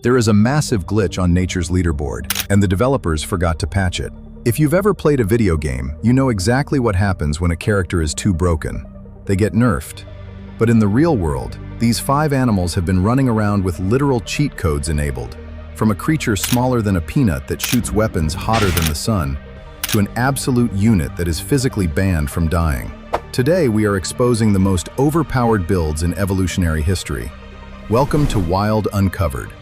There is a massive glitch on nature's leaderboard, and the developers forgot to patch it. If you've ever played a video game, you know exactly what happens when a character is too broken. They get nerfed. But in the real world, these 5 animals have been running around with literal cheat codes enabled. From a creature smaller than a peanut that shoots weapons hotter than the sun, to an absolute unit that is physically banned from dying. Today, we are exposing the most overpowered builds in evolutionary history. Welcome to Wild Uncovered.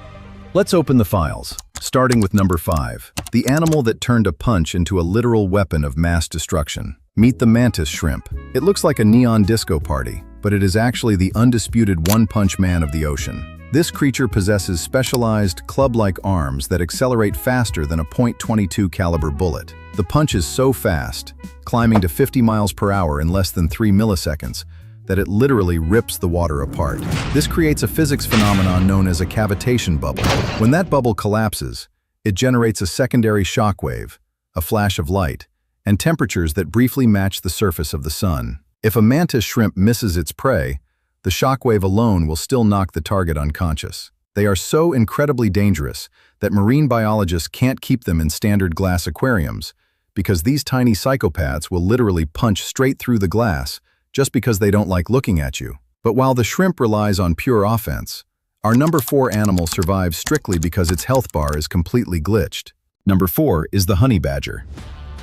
Let's open the files, starting with number 5, the animal that turned a punch into a literal weapon of mass destruction. Meet the Mantis Shrimp. It looks like a neon disco party, but it is actually the undisputed one-punch man of the ocean. This creature possesses specialized, club-like arms that accelerate faster than a .22 caliber bullet. The punch is so fast, climbing to 50 miles per hour in less than 3 milliseconds, that it literally rips the water apart. This creates a physics phenomenon known as a cavitation bubble. When that bubble collapses, it generates a secondary shock wave, a flash of light, and temperatures that briefly match the surface of the sun. If a mantis shrimp misses its prey, the shock wave alone will still knock the target unconscious. They are so incredibly dangerous that marine biologists can't keep them in standard glass aquariums because these tiny psychopaths will literally punch straight through the glass just because they don't like looking at you. But while the shrimp relies on pure offense, our number 4 animal survives strictly because its health bar is completely glitched. Number 4 is the honey badger.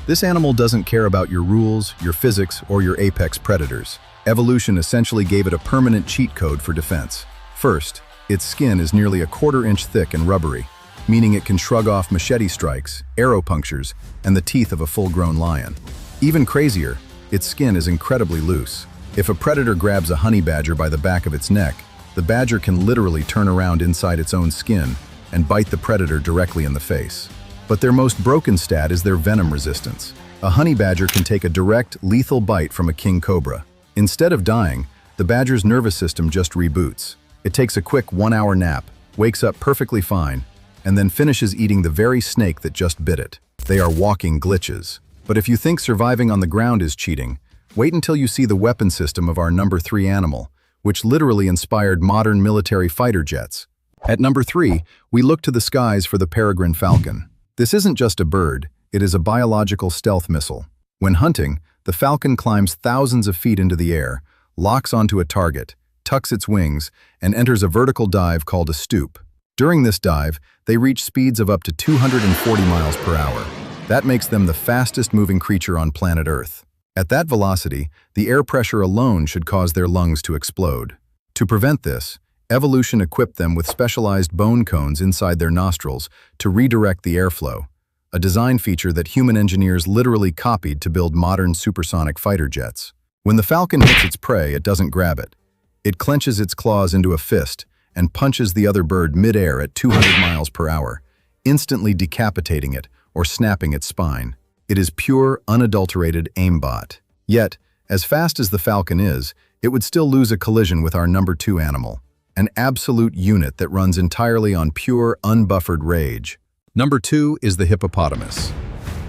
This animal doesn't care about your rules, your physics, or your apex predators. Evolution essentially gave it a permanent cheat code for defense. First, its skin is nearly a quarter-inch thick and rubbery, meaning it can shrug off machete strikes, arrow punctures, and the teeth of a full-grown lion. Even crazier, its skin is incredibly loose. If a predator grabs a honey badger by the back of its neck, the badger can literally turn around inside its own skin and bite the predator directly in the face. But their most broken stat is their venom resistance. A honey badger can take a direct, lethal bite from a king cobra. Instead of dying, the badger's nervous system just reboots. It takes a quick 1-hour nap, wakes up perfectly fine, and then finishes eating the very snake that just bit it. They are walking glitches. But if you think surviving on the ground is cheating, wait until you see the weapon system of our number 3 animal, which literally inspired modern military fighter jets. At number 3, we look to the skies for the peregrine falcon. This isn't just a bird, it is a biological stealth missile. When hunting, the falcon climbs thousands of feet into the air, locks onto a target, tucks its wings, and enters a vertical dive called a stoop. During this dive, they reach speeds of up to 240 miles per hour. That makes them the fastest-moving creature on planet Earth. At that velocity, the air pressure alone should cause their lungs to explode. To prevent this, evolution equipped them with specialized bone cones inside their nostrils to redirect the airflow, a design feature that human engineers literally copied to build modern supersonic fighter jets. When the falcon hits its prey, it doesn't grab it. It clenches its claws into a fist and punches the other bird mid-air at 200 miles per hour, instantly decapitating it or snapping its spine. It is pure, unadulterated aimbot. Yet, as fast as the falcon is, it would still lose a collision with our number 2 animal, an absolute unit that runs entirely on pure, unbuffered rage. Number 2 is the hippopotamus.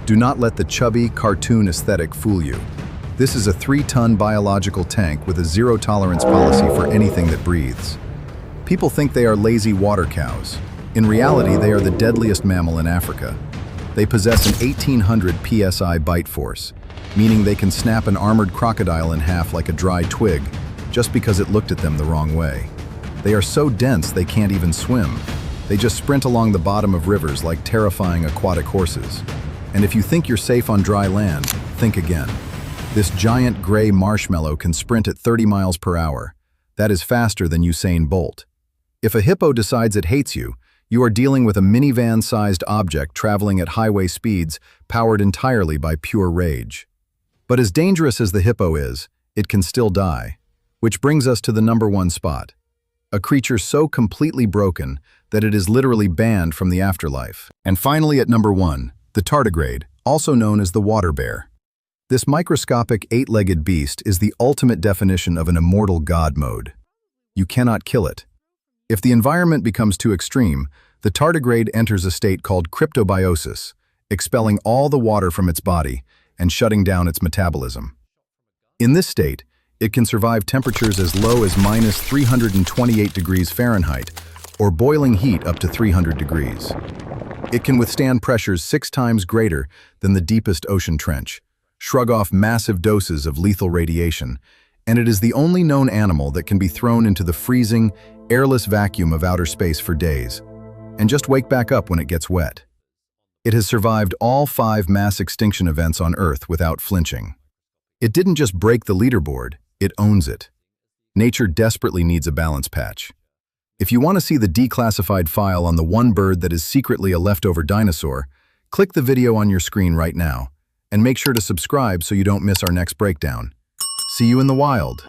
Do not let the chubby, cartoon aesthetic fool you. This is a 3-ton biological tank with a zero-tolerance policy for anything that breathes. People think they are lazy water cows. In reality, they are the deadliest mammal in Africa. They possess an 1800 psi bite force, meaning they can snap an armored crocodile in half like a dry twig just because it looked at them the wrong way. They are so dense they can't even swim. They just sprint along the bottom of rivers like terrifying aquatic horses. And if you think you're safe on dry land, think again. This giant gray marshmallow can sprint at 30 miles per hour. That is faster than Usain Bolt. If a hippo decides it hates you, you are dealing with a minivan-sized object traveling at highway speeds powered entirely by pure rage. But as dangerous as the hippo is, it can still die. Which brings us to the number 1 spot. A creature so completely broken that it is literally banned from the afterlife. And finally at number 1, the tardigrade, also known as the water bear. This microscopic 8-legged beast is the ultimate definition of an immortal god mode. You cannot kill it. If the environment becomes too extreme, the tardigrade enters a state called cryptobiosis, expelling all the water from its body and shutting down its metabolism. In this state, it can survive temperatures as low as -328 degrees Fahrenheit or boiling heat up to 300 degrees. It can withstand pressures 6 times greater than the deepest ocean trench, shrug off massive doses of lethal radiation, and it is the only known animal that can be thrown into the freezing, airless vacuum of outer space for days, and just wake back up when it gets wet. It has survived all 5 mass extinction events on Earth without flinching. It didn't just break the leaderboard, it owns it. Nature desperately needs a balance patch. If you want to see the declassified file on the one bird that is secretly a leftover dinosaur, click the video on your screen right now, and make sure to subscribe so you don't miss our next breakdown. See you in the wild.